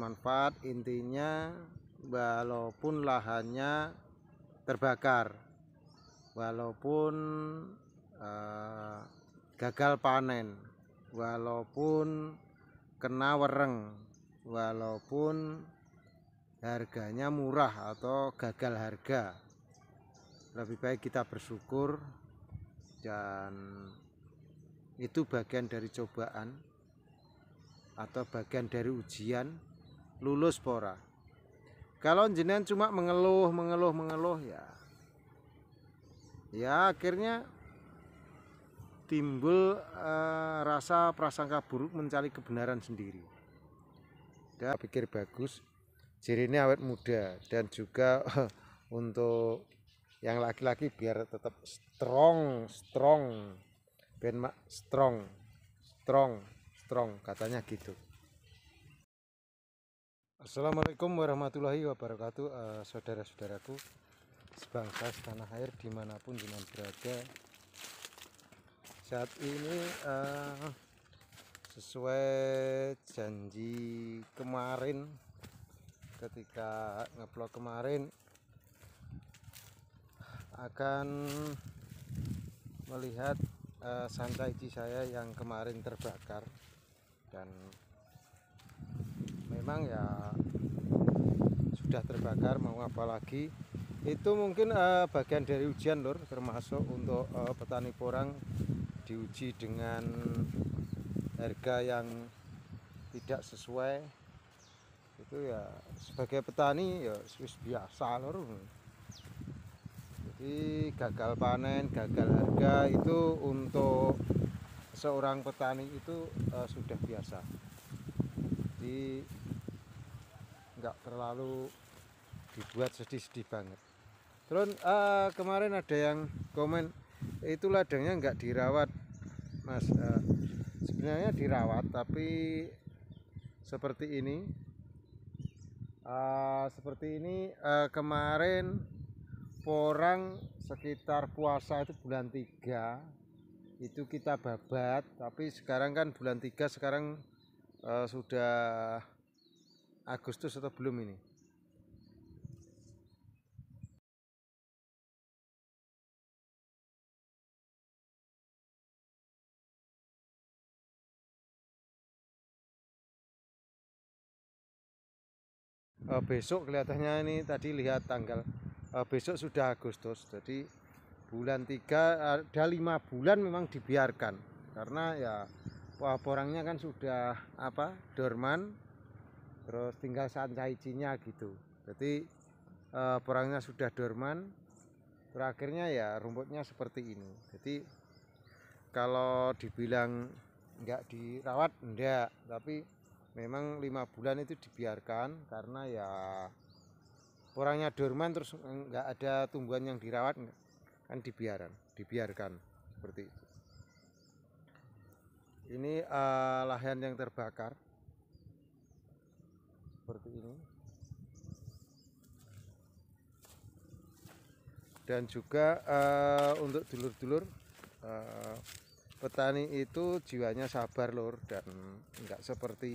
manfaat. Intinya walaupun lahannya terbakar, walaupun gagal panen, walaupun kena wereng, walaupun harganya murah atau gagal harga, lebih baik kita bersyukur, dan itu bagian dari cobaan atau bagian dari ujian lulus pora. Kalau jenengan cuma mengeluh ya akhirnya timbul rasa prasangka buruk, mencari kebenaran sendiri. Dan pikir bagus, ini awet muda, dan juga untuk yang laki-laki biar tetap strong katanya gitu. Assalamualaikum warahmatullahi wabarakatuh, saudara-saudaraku sebangsa setanah air dimanapun jenengan berada. Saat ini sesuai janji kemarin, ketika ngeplok kemarin, akan melihat sancaici saya yang kemarin terbakar. Dan memang ya sudah terbakar, mau apa lagi. Itu mungkin bagian dari ujian lur, termasuk untuk petani porang diuji dengan harga yang tidak sesuai. Itu ya sebagai petani ya biasa lur. Jadi gagal panen, gagal harga itu untuk seorang petani itu sudah biasa. Jadi nggak terlalu dibuat sedih-sedih banget. Terus kemarin ada yang komen, itu ladangnya nggak dirawat mas. Sebenarnya dirawat, tapi seperti ini kemarin porang sekitar puasa itu bulan 3 itu kita babat, tapi sekarang kan bulan 3 sekarang sudah Agustus atau belum ini. Besok kelihatannya ini tadi lihat tanggal, besok sudah Agustus. Jadi bulan 3 ada 5 bulan memang dibiarkan, karena ya porangnya kan sudah dorman, terus tinggal sancaicinya gitu. Jadi porangnya sudah dorman, terakhirnya ya rumputnya seperti ini. Jadi kalau dibilang nggak dirawat enggak, tapi memang 5 bulan itu dibiarkan karena ya porangnya dorman, terus nggak ada tumbuhan yang dirawat, kan dibiarkan seperti itu. Ini lahan yang terbakar seperti ini. Dan juga untuk dulur-dulur petani itu jiwanya sabar lur, dan enggak seperti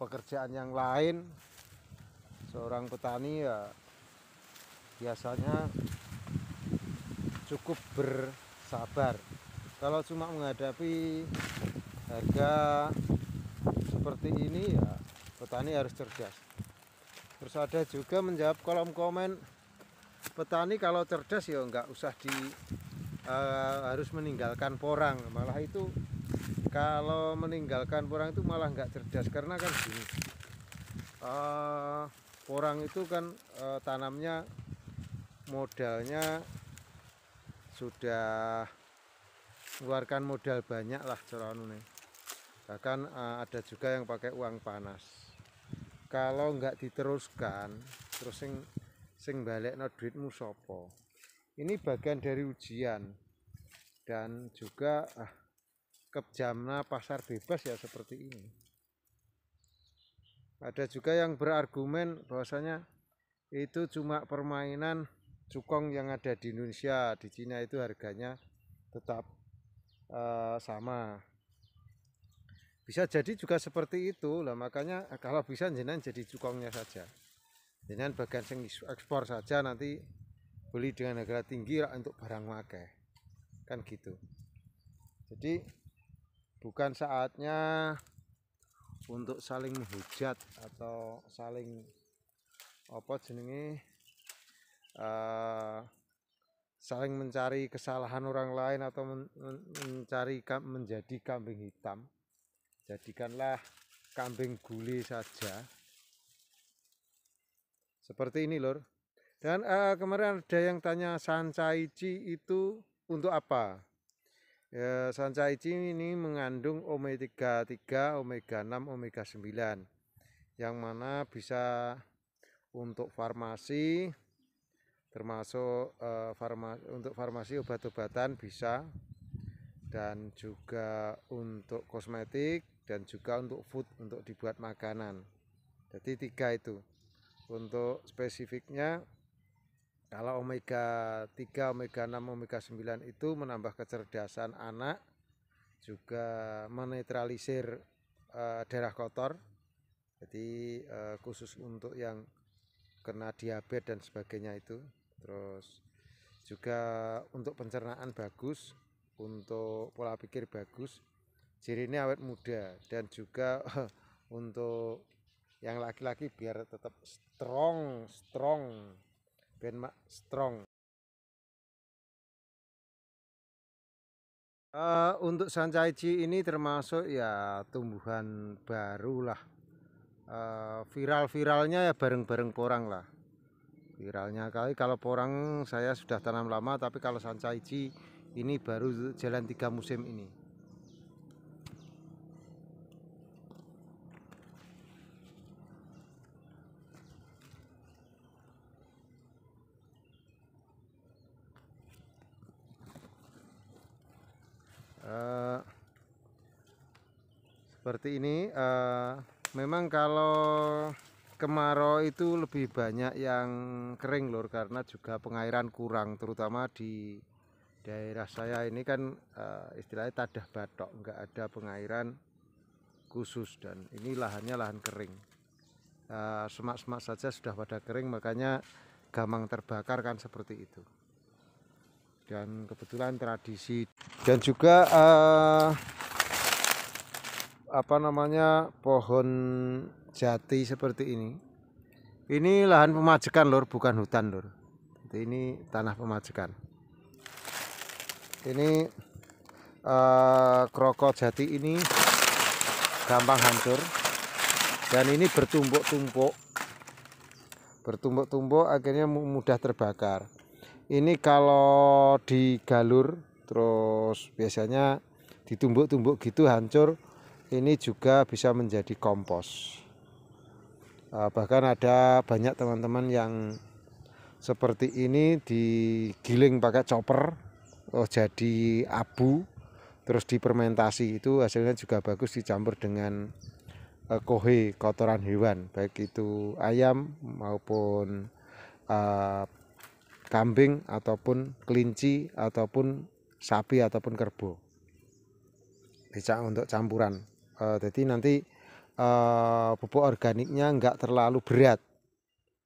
pekerjaan yang lain. Seorang petani ya biasanya cukup bersabar. Kalau cuma menghadapi harga seperti ini ya petani harus cerdas. Terus ada juga menjawab kolom komen, petani kalau cerdas ya nggak usah harus meninggalkan porang. Malah itu kalau meninggalkan porang itu malah nggak cerdas, karena kan gini, porang itu kan tanamnya modalnya sudah mengeluarkan modal banyak lah coronone. Bahkan ada juga yang pakai uang panas. Kalau nggak diteruskan, terus sing balekno duitmu sopo. Ini bagian dari ujian, dan juga kejamnya pasar bebas ya seperti ini. Ada juga yang berargumen bahwasanya itu cuma permainan cukong yang ada di Indonesia, di Cina itu harganya tetap sama. Bisa jadi juga seperti itu lah, makanya kalau bisa jenengan jadi cukongnya saja. Jenengan bagian sing ekspor saja, nanti beli dengan harga tinggi untuk barang wakeh. Kan gitu. Jadi bukan saatnya untuk saling menghujat atau saling apa jenenge saling mencari kesalahan orang lain atau mencari menjadi kambing hitam. Jadikanlah kambing gule saja. Seperti ini lor. Dan kemarin ada yang tanya sancaici itu untuk apa? Ya, sancaici ini mengandung omega 3, omega 6, omega 9. Yang mana bisa untuk farmasi, termasuk untuk farmasi obat-obatan bisa, dan juga untuk kosmetik, dan juga untuk food, untuk dibuat makanan. Jadi 3 itu. Untuk spesifiknya, kalau omega 3, omega 6, omega 9 itu menambah kecerdasan anak, juga menetralisir darah kotor. Jadi khusus untuk yang kena diabetes dan sebagainya itu. Terus juga untuk pencernaan bagus, untuk pola pikir bagus, cirinya awet muda, dan juga untuk yang laki-laki biar tetap strong ben strong. Untuk sancaici ini termasuk ya tumbuhan baru lah. Viral-viralnya ya bareng-bareng porang lah. Viralnya kali kalau porang saya sudah tanam lama, tapi kalau sancaici ini baru jalan 3 musim ini. Seperti ini. Memang kalau kemarau itu lebih banyak yang kering lur, karena juga pengairan kurang, terutama di daerah saya ini kan istilahnya tadah batok, enggak ada pengairan khusus, dan ini lahannya lahan kering. Semak-semak saja sudah pada kering, makanya gampang terbakar kan seperti itu. Dan kebetulan tradisi, dan juga apa namanya, pohon jati seperti ini lahan pemajekan lur, bukan hutan lur. Jadi ini tanah pemajekan. Ini kroko jati ini gampang hancur, dan ini bertumpuk akhirnya mudah terbakar. Ini kalau digalur terus biasanya ditumbuk-tumbuk gitu hancur, ini juga bisa menjadi kompos. Bahkan ada banyak teman-teman yang seperti ini digiling pakai chopper, jadi abu, terus difermentasi, itu hasilnya juga bagus dicampur dengan kohe, kotoran hewan, baik itu ayam maupun kambing ataupun kelinci ataupun sapi ataupun kerbau, bisa untuk campuran. Jadi nanti pupuk organiknya enggak terlalu berat,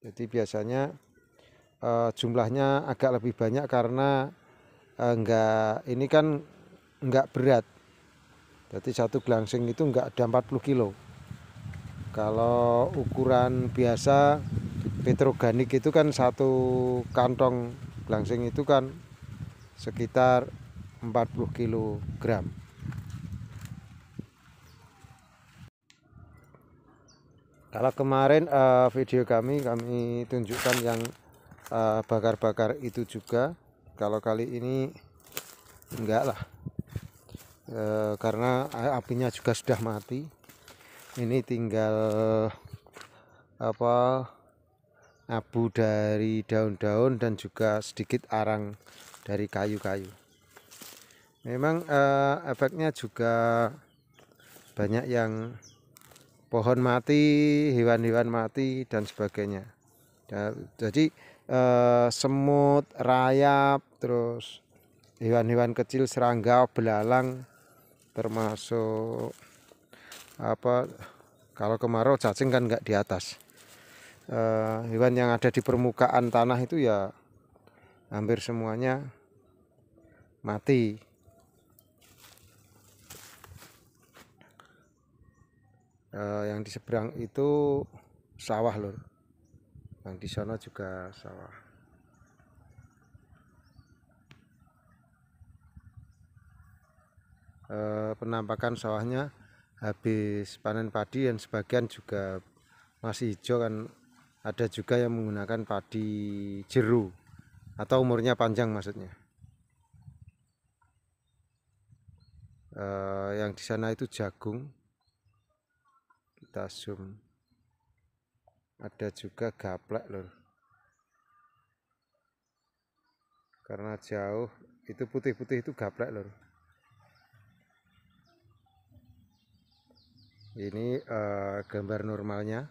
jadi biasanya jumlahnya agak lebih banyak karena ini kan enggak berat. Jadi satu gelangsing itu enggak ada 40 kilo. Kalau ukuran biasa petroganik itu kan satu kantong gelangsing itu kan sekitar 40 kg. Kalau kemarin video kami tunjukkan yang bakar-bakar itu juga. Kalau kali ini enggak lah, karena apinya juga sudah mati. Ini tinggal abu dari daun-daun dan juga sedikit arang dari kayu-kayu. Memang efeknya juga banyak yang pohon mati, hewan-hewan mati dan sebagainya. Jadi semut, rayap, terus hewan-hewan kecil, serangga, belalang, termasuk apa kalau kemarau cacing kan nggak di atas. Hewan yang ada di permukaan tanah itu ya hampir semuanya mati. Yang di seberang itu sawah lur, yang di sana juga sawah. Penampakan sawahnya habis panen padi dan sebagian juga masih hijau kan, ada juga yang menggunakan padi jeru atau umurnya panjang maksudnya. Yang di sana itu jagung, kita zoom, ada juga gaplek lur, karena jauh itu putih-putih itu gaplek lur. Ini gambar normalnya,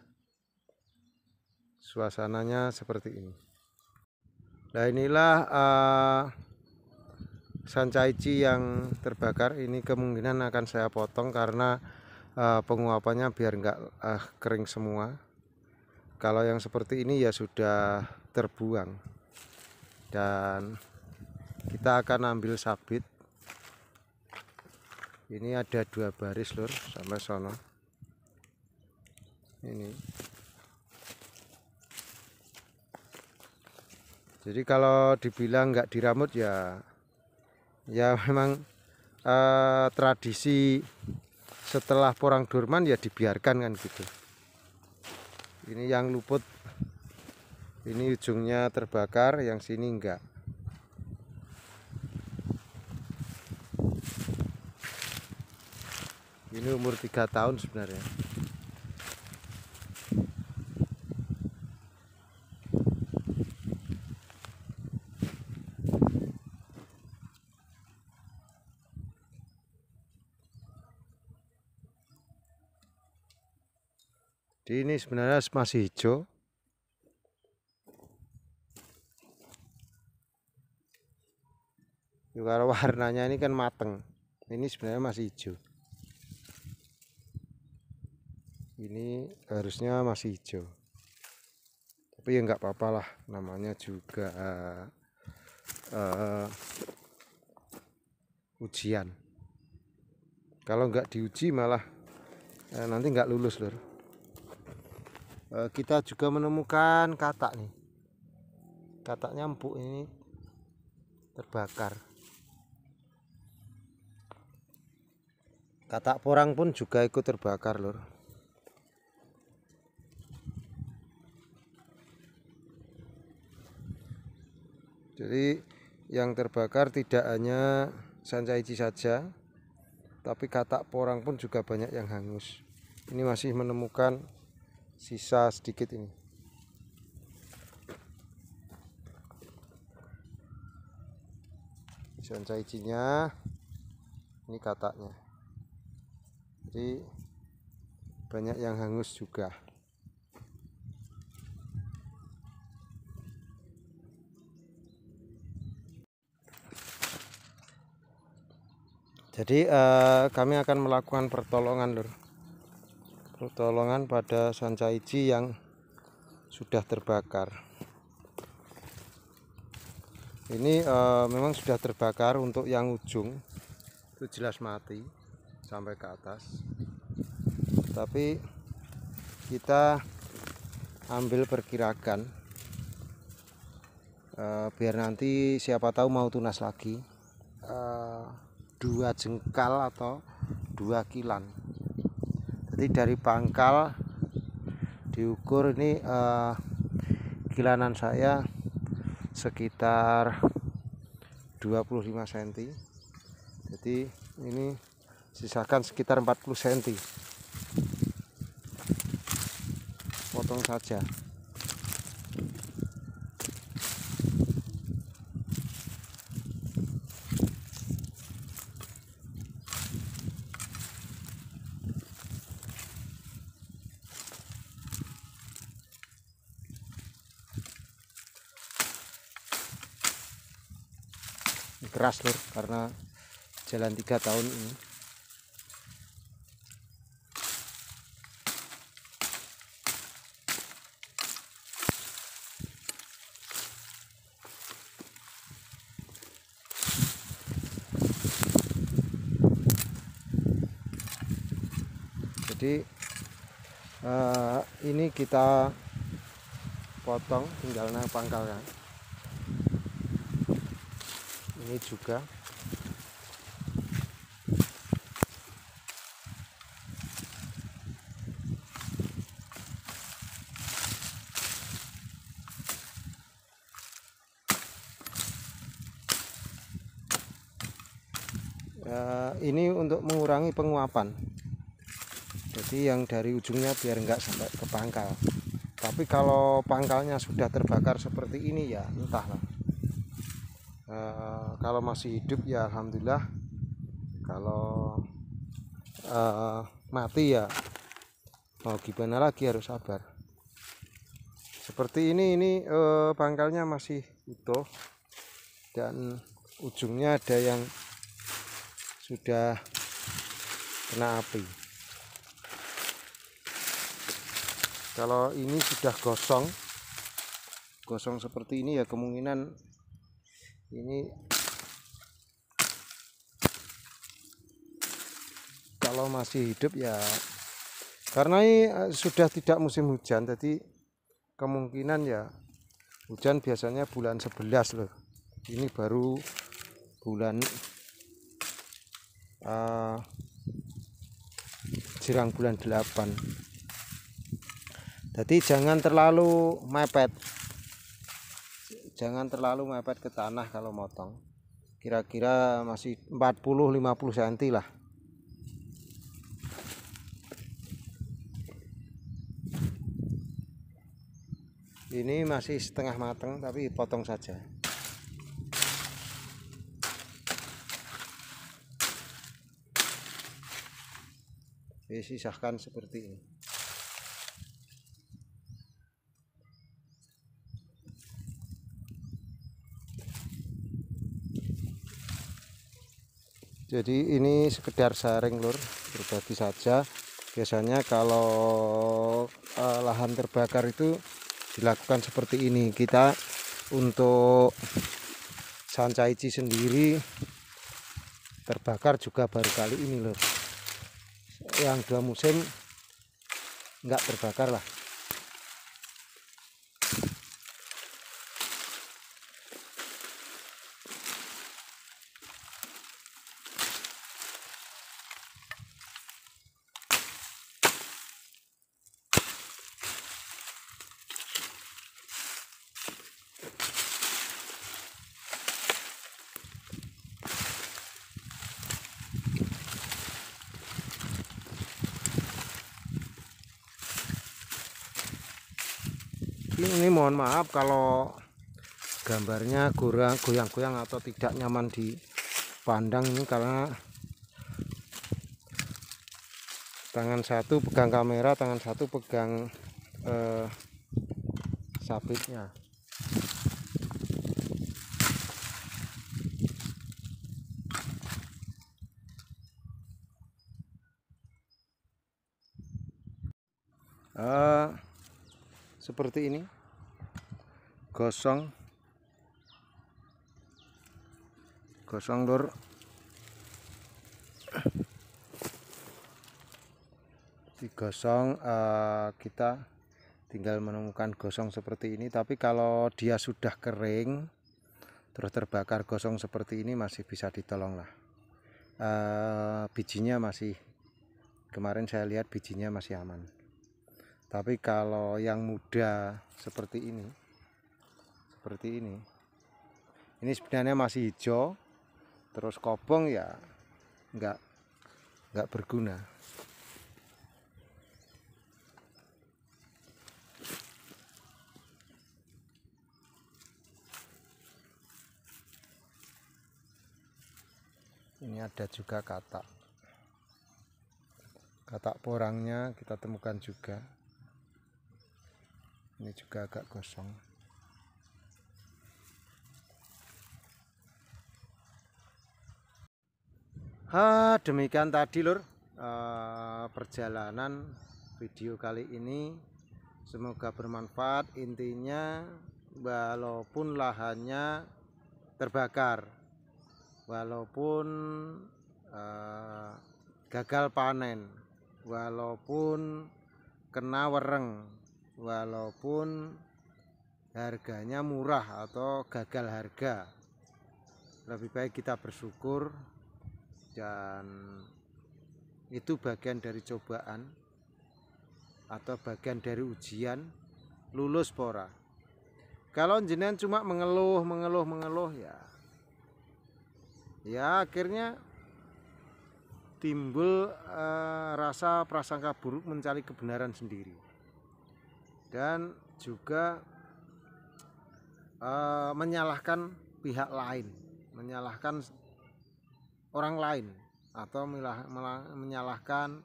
suasananya seperti ini. Nah inilah sancaici yang terbakar. Ini kemungkinan akan saya potong karena penguapannya biar nggak kering semua. Kalau yang seperti ini ya sudah terbuang, dan kita akan ambil sabit. Ini ada 2 baris lur sampai sono. Ini jadi kalau dibilang nggak diramut ya memang tradisi setelah porang durman ya dibiarkan kan gitu. Ini yang luput, ini ujungnya terbakar, yang sini enggak. Ini umur 3 tahun sebenarnya. Jadi ini sebenarnya masih hijau. Kalau warnanya ini kan mateng, ini sebenarnya masih hijau. Ini harusnya masih hijau, tapi ya nggak apa-apa lah, namanya juga ujian. Kalau nggak diuji malah nanti nggak lulus lur. Kita juga menemukan katak nih, kataknya empuk, ini terbakar. Katak porang pun juga ikut terbakar lur. Jadi yang terbakar tidak hanya sancaici saja, tapi katak porang pun juga banyak yang hangus. Ini masih menemukan sisa sedikit ini. Sancaicinya, ini kataknya. Jadi banyak yang hangus juga. Jadi kami akan melakukan pertolongan lur. Pertolongan pada sancaici yang sudah terbakar. Ini memang sudah terbakar. Untuk yang ujung itu jelas mati sampai ke atas, tapi kita ambil perkirakan biar nanti siapa tahu mau tunas lagi, 2 jengkal atau 2 kilan. Jadi dari pangkal diukur ini kilanan saya sekitar 25 cm. Jadi ini sisakan sekitar 40 cm. Potong saja. Keras lur, karena jalan 3 tahun ini. Jadi ini kita potong, tinggal nang pangkalnya. Ini juga ini untuk mengurangi penguapan. Jadi yang dari ujungnya biar enggak sampai ke pangkal. Tapi kalau pangkalnya sudah terbakar seperti ini ya entahlah. Kalau masih hidup ya alhamdulillah. Kalau mati ya mau gimana lagi, harus sabar. Seperti ini pangkalnya masih utuh dan ujungnya ada yang sudah kena api. Kalau ini sudah gosong seperti ini ya kemungkinan ini kalau masih hidup ya, karena ini sudah tidak musim hujan, jadi kemungkinan ya hujan biasanya bulan 11 loh. Ini baru bulan jirang bulan 8. Jadi jangan terlalu mepet ke tanah kalau motong. Kira-kira masih 40-50 cm lah. Ini masih setengah matang tapi potong saja. Sisahkan seperti ini. Jadi ini sekedar sharing lur, berbagi saja. Biasanya kalau lahan terbakar itu dilakukan seperti ini. Kita untuk Sancaici sendiri terbakar juga baru kali ini lur. Yang 2 musim enggak terbakar lah. Ini mohon maaf kalau gambarnya goyang-goyang atau tidak nyaman dipandang, ini karena tangan satu pegang kamera, tangan satu pegang sabitnya. Seperti ini, gosong lur. Digosong, kita tinggal menemukan gosong seperti ini. Tapi kalau dia sudah kering terus terbakar gosong seperti ini masih bisa ditolong lah. Bijinya masih, kemarin saya lihat bijinya masih aman. Tapi kalau yang muda seperti ini sebenarnya masih hijau terus kobong ya enggak berguna. Ini ada juga katak porangnya kita temukan juga. Ini juga agak gosong. Demikian tadi lur perjalanan video kali ini, semoga bermanfaat. Intinya walaupun lahannya terbakar, walaupun gagal panen, walaupun kena wereng, walaupun harganya murah atau gagal harga, lebih baik kita bersyukur, dan itu bagian dari cobaan atau bagian dari ujian lulus pora. Kalau jenengan cuma mengeluh ya akhirnya timbul rasa prasangka buruk, mencari kebenaran sendiri, dan juga menyalahkan pihak lain, menyalahkan orang lain, atau menyalahkan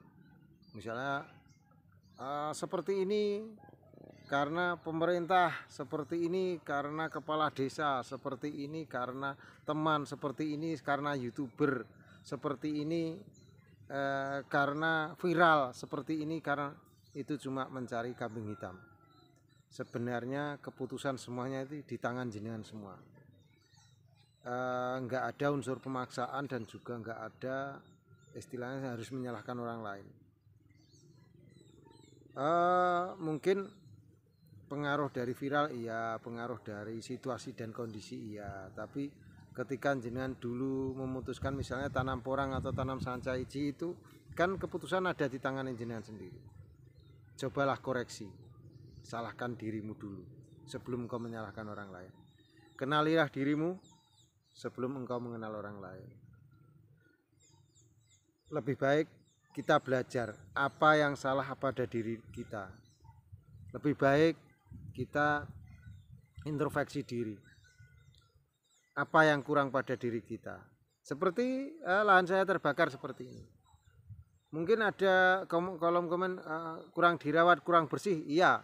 misalnya seperti ini karena pemerintah, seperti ini karena kepala desa, seperti ini karena teman, seperti ini karena YouTuber, seperti ini karena viral, seperti ini karena itu, cuma mencari kambing hitam. Sebenarnya keputusan semuanya itu di tangan jenengan semua. Enggak ada unsur pemaksaan, dan juga enggak ada istilahnya harus menyalahkan orang lain. Mungkin pengaruh dari viral iya, pengaruh dari situasi dan kondisi iya, tapi ketika jenengan dulu memutuskan misalnya tanam porang atau tanam sancaici, itu kan keputusan ada di tangan jenengan sendiri. Cobalah koreksi, salahkan dirimu dulu sebelum engkau menyalahkan orang lain. Kenalilah dirimu sebelum engkau mengenal orang lain. Lebih baik kita belajar apa yang salah pada diri kita. Lebih baik kita introspeksi diri, apa yang kurang pada diri kita. Seperti lahan saya terbakar seperti ini, mungkin ada kolom komen kurang dirawat, kurang bersih. Iya,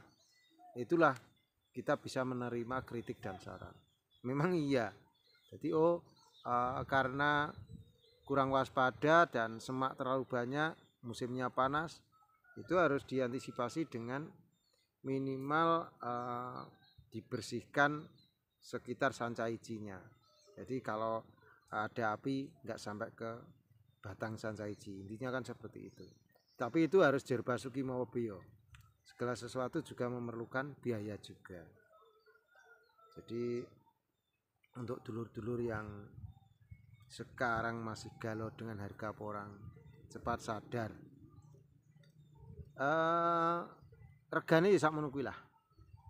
itulah kita bisa menerima kritik dan saran. Memang iya. Jadi karena kurang waspada dan semak terlalu banyak, musimnya panas, itu harus diantisipasi dengan minimal dibersihkan sekitar sancaicinya. Jadi kalau ada api nggak sampai ke batang sancaici, intinya kan seperti itu. Tapi itu harus jerbasuki mawabio. Segala sesuatu juga memerlukan biaya juga. Jadi untuk dulur-dulur yang sekarang masih galau dengan harga porang, cepat sadar. Regane sak ngono kuwi lah.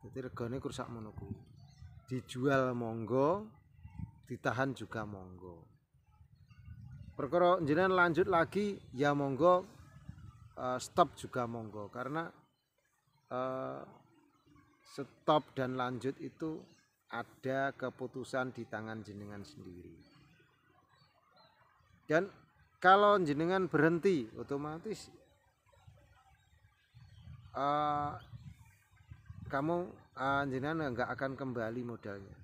Dadi regane kur sak ngono kuwi. Dijual monggo, ditahan juga monggo. Perkara jenengan lanjut lagi ya monggo, stop juga monggo, karena stop dan lanjut itu ada keputusan di tangan jenengan sendiri. Dan kalau jenengan berhenti, otomatis kamu jenengan nggak akan kembali modalnya.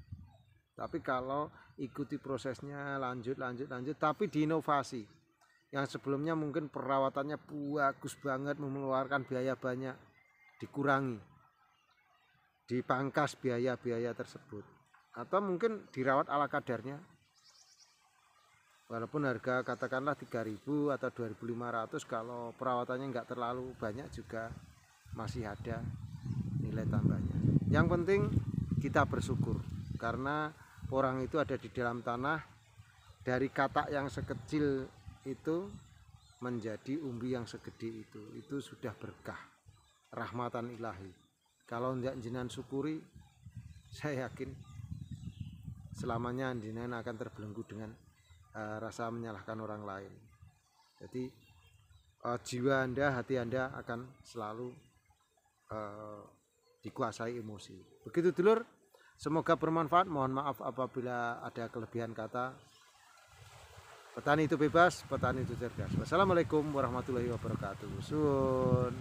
Tapi kalau ikuti prosesnya, lanjut, tapi diinovasi. Yang sebelumnya mungkin perawatannya bagus banget, mengeluarkan biaya banyak, dikurangi, dipangkas biaya-biaya tersebut, atau mungkin dirawat ala kadarnya. Walaupun harga katakanlah 3.000 atau 2.500, kalau perawatannya nggak terlalu banyak juga masih ada nilai tambahnya. Yang penting kita bersyukur, karena porang itu ada di dalam tanah. Dari katak yang sekecil itu menjadi umbi yang segede itu sudah berkah, rahmatan ilahi. Kalau tidak jenengan syukuri, saya yakin selamanya jenengan akan terbelenggu dengan rasa menyalahkan orang lain. Jadi jiwa Anda, hati Anda akan selalu dikuasai emosi. Begitu dulur, semoga bermanfaat. Mohon maaf apabila ada kelebihan kata. Petani itu bebas, petani itu cerdas. Wassalamualaikum warahmatullahi wabarakatuh. Sun.